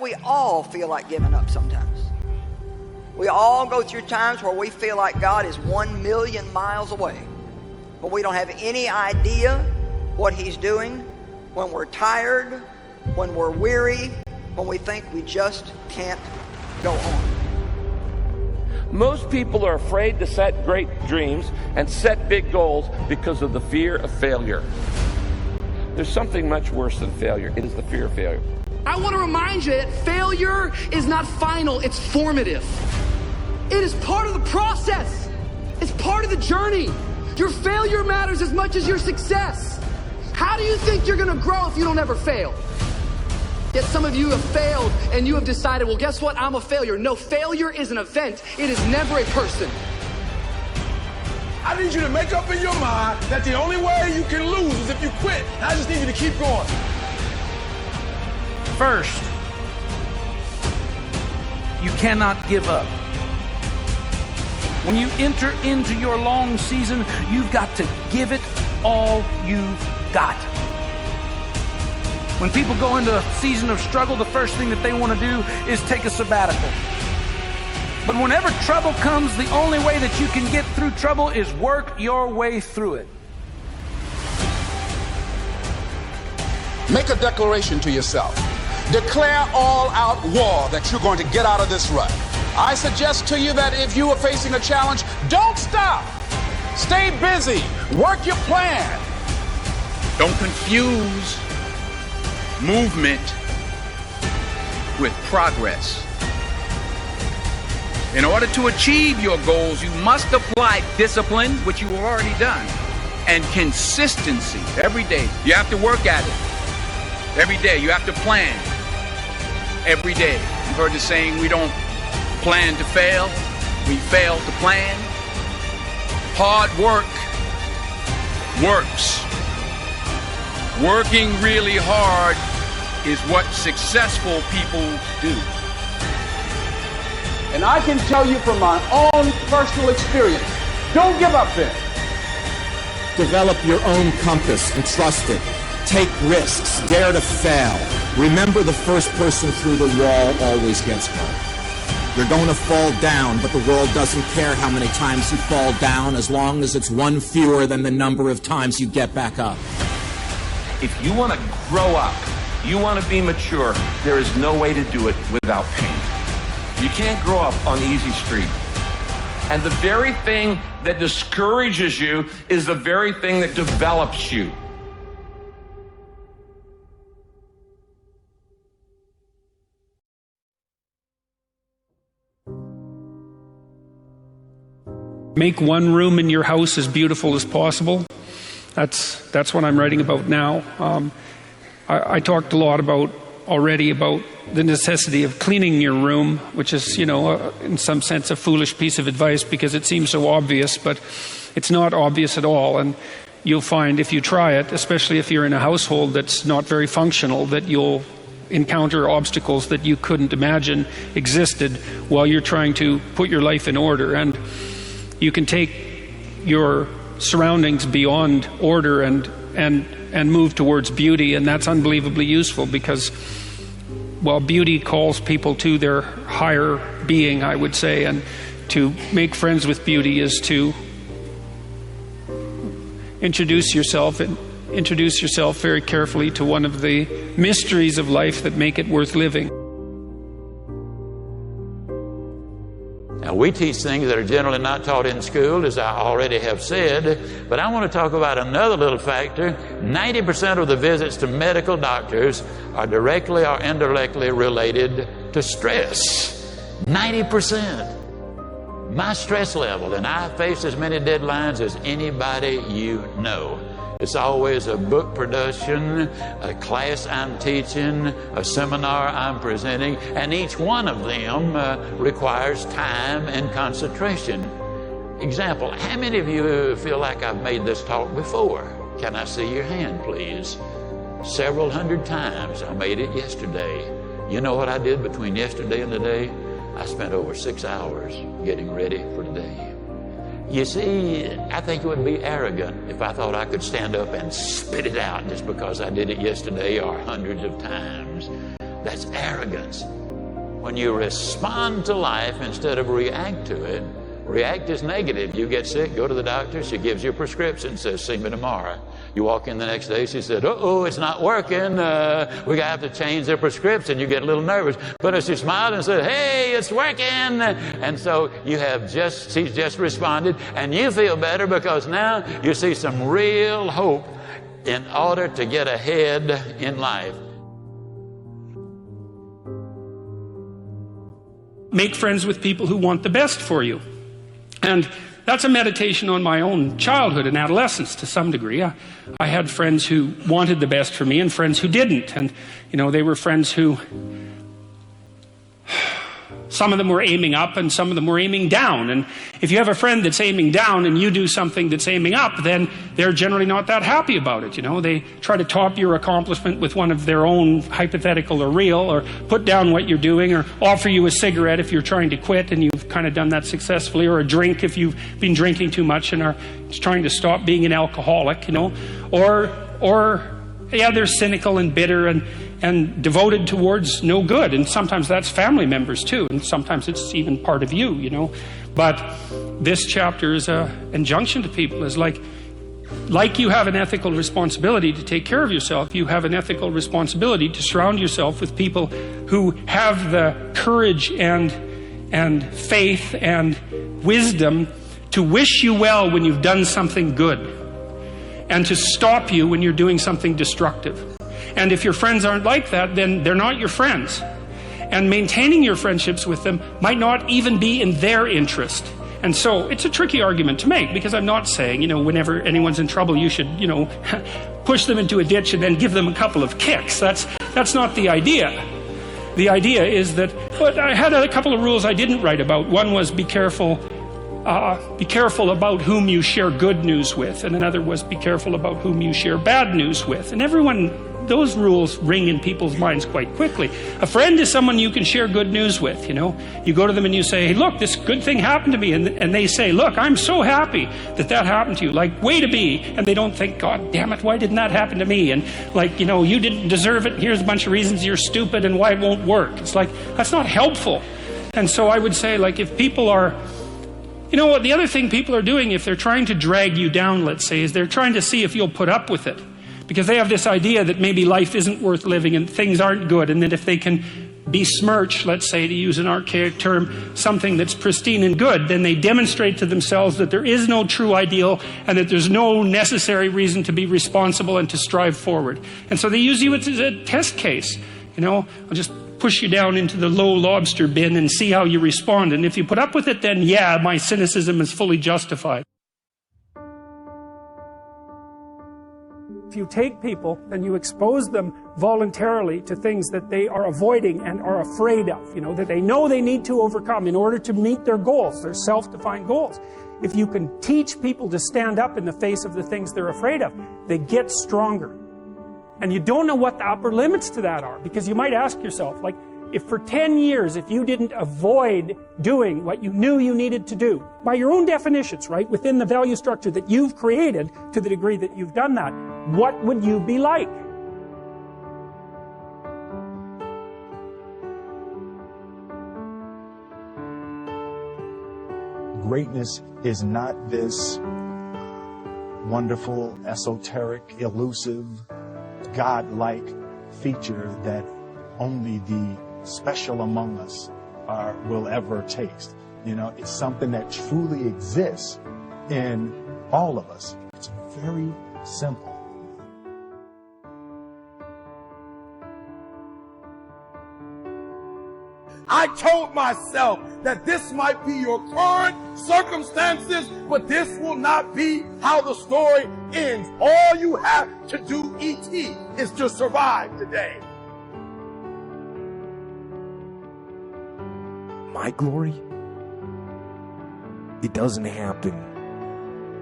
We all feel like giving up sometimes. We all go through times where we feel like God is 1,000,000 miles away, but we don't have any idea what He's doing. When we're tired, when we're weary, when we think we just can't go on. Most people are afraid to set great dreams and set big goals because of the fear of failure. There's something much worse than failure. It is the fear of failure. I want to remind you that failure is not final, it's formative. It is part of the process. It's part of the journey. Your failure matters as much as your success. How do you think you're going to grow if you don't ever fail? Yet some of you have failed and you have decided, well, guess what? I'm a failure. No, failure is an event. It is never a person. I need you to make up in your mind that the only way you can lose is if you quit. I just need you to keep going. First, you cannot give up. When you enter into your long season, you've got to give it all you've got. When people go into a season of struggle, the first thing that they want to do is take a sabbatical. But whenever trouble comes, the only way that you can get through trouble is work your way through it. Make a declaration to yourself. Declare all-out war that you're going to get out of this rut. I suggest to you that if you are facing a challenge, don't stop. Stay busy. Work your plan. Don't confuse movement with progress. In order to achieve your goals, you must apply discipline, which you have already done, and consistency every day. You have to work at it every day. You have to plan every day. You've heard the saying, we don't plan to fail, we fail to plan. Hard work works. Working really hard is what successful people do. And I can tell you from my own personal experience, don't give up then. Develop your own compass and trust it. Take risks, dare to fail. Remember, the first person through the wall always gets hurt. You're going to fall down, but the world doesn't care how many times you fall down as long as it's one fewer than the number of times you get back up. If you want to grow up, you want to be mature, there is no way to do it without pain. You can't grow up on easy street. And the very thing that discourages you is the very thing that develops you. Make one room in your house as beautiful as possible. That's what I'm writing about now. I talked a lot already about the necessity of cleaning your room, which is, in some sense a foolish piece of advice because it seems so obvious, but it's not obvious at all. And you'll find if you try it, especially if you're in a household that's not very functional, that you'll encounter obstacles that you couldn't imagine existed while you're trying to put your life in order. And you can take your surroundings beyond order and move towards beauty, and that's unbelievably useful because, well, beauty calls people to their higher being, I would say, and to make friends with beauty is to introduce yourself very carefully to one of the mysteries of life that make it worth living. Now, we teach things that are generally not taught in school, as I already have said, but I want to talk about another little factor. 90% of the visits to medical doctors are directly or indirectly related to stress. 90%. My stress level, and I face as many deadlines as anybody you know. It's always a book production, a class I'm teaching, a seminar I'm presenting, and each one of them requires time and concentration. Example, how many of you feel like I've made this talk before? Can I see your hand, please? Several hundred times. I made it yesterday. You know what I did between yesterday and today? I spent over 6 hours getting ready for today. You see, I think it would be arrogant if I thought I could stand up and spit it out just because I did it yesterday or hundreds of times. That's arrogance. When you respond to life instead of react to it, react is negative. You get sick, go to the doctor, she gives you a prescription, says, see me tomorrow. You walk in the next day, she said, uh-oh, it's not working. We're going to have to change the prescription. You get a little nervous. But if she smiled and said, hey, it's working. And so she's just responded, and you feel better because now you see some real hope in order to get ahead in life. Make friends with people who want the best for you. And that's a meditation on my own childhood and adolescence to some degree. I had friends who wanted the best for me and friends who didn't. And, they were friends who, some of them were aiming up and some of them were aiming down. And if you have a friend that's aiming down and you do something that's aiming up, then they're generally not that happy about it. They try to top your accomplishment with one of their own, hypothetical or real, or put down what you're doing, or offer you a cigarette if you're trying to quit and you've kind of done that successfully, or a drink if you've been drinking too much and are trying to stop being an alcoholic, or they're cynical and bitter and devoted towards no good. And sometimes that's family members too, and sometimes it's even part of you. But this chapter is an injunction to people, is like you have an ethical responsibility to take care of yourself, you have an ethical responsibility to surround yourself with people who have the courage and faith and wisdom to wish you well when you've done something good, and to stop you when you're doing something destructive. And if your friends aren't like that, then they're not your friends. And maintaining your friendships with them might not even be in their interest. And so it's a tricky argument to make, because I'm not saying, whenever anyone's in trouble, you should, push them into a ditch and then give them a couple of kicks. That's not the idea. The idea is that, but I had a couple of rules I didn't write about. One was be careful about whom you share good news with, and another was be careful about whom you share bad news with. And those rules ring in people's minds quite quickly. A friend is someone you can share good news with. You go to them and you say, hey, look, this good thing happened to me, and they say, look, I'm so happy that happened to you, like, way to be. And they don't think, God damn it, why didn't that happen to me? And you didn't deserve it, here's a bunch of reasons you're stupid and why it won't work. It's like, that's not helpful. And so I would say, if people are, the other thing people are doing, if they're trying to drag you down, let's say, is they're trying to see if you'll put up with it. Because they have this idea that maybe life isn't worth living and things aren't good, and that if they can besmirch, let's say, to use an archaic term, something that's pristine and good, then they demonstrate to themselves that there is no true ideal and that there's no necessary reason to be responsible and to strive forward. And so they use you as a test case. I'll just push you down into the low lobster bin and see how you respond. And if you put up with it, then yeah, my cynicism is fully justified. If you take people and you expose them voluntarily to things that they are avoiding and are afraid of, that they know they need to overcome in order to meet their goals, their self-defined goals. If you can teach people to stand up in the face of the things they're afraid of, they get stronger. And you don't know what the upper limits to that are, because you might ask yourself, if for 10 years, if you didn't avoid doing what you knew you needed to do, by your own definitions, right, within the value structure that you've created, to the degree that you've done that, what would you be like? Greatness is not this wonderful, esoteric, elusive, God-like feature that only the special among us will ever taste. It's something that truly exists in all of us. It's very simple. I told myself that this might be your current circumstances, but this will not be how the story ends. All you have to do, E.T., is to survive today. My glory, it doesn't happen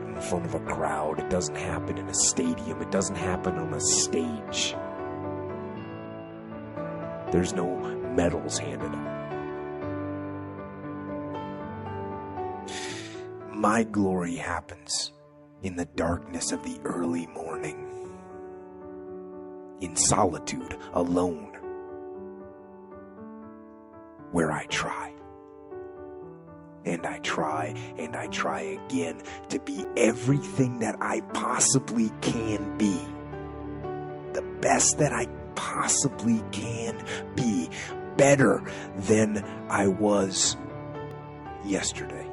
in front of a crowd. It doesn't happen in a stadium. It doesn't happen on a stage. There's no medals handed out. My glory happens in the darkness of the early morning, in solitude, alone, where I try. And I try and I try again to be everything that I possibly can be. The best that I possibly can be. Better than I was yesterday.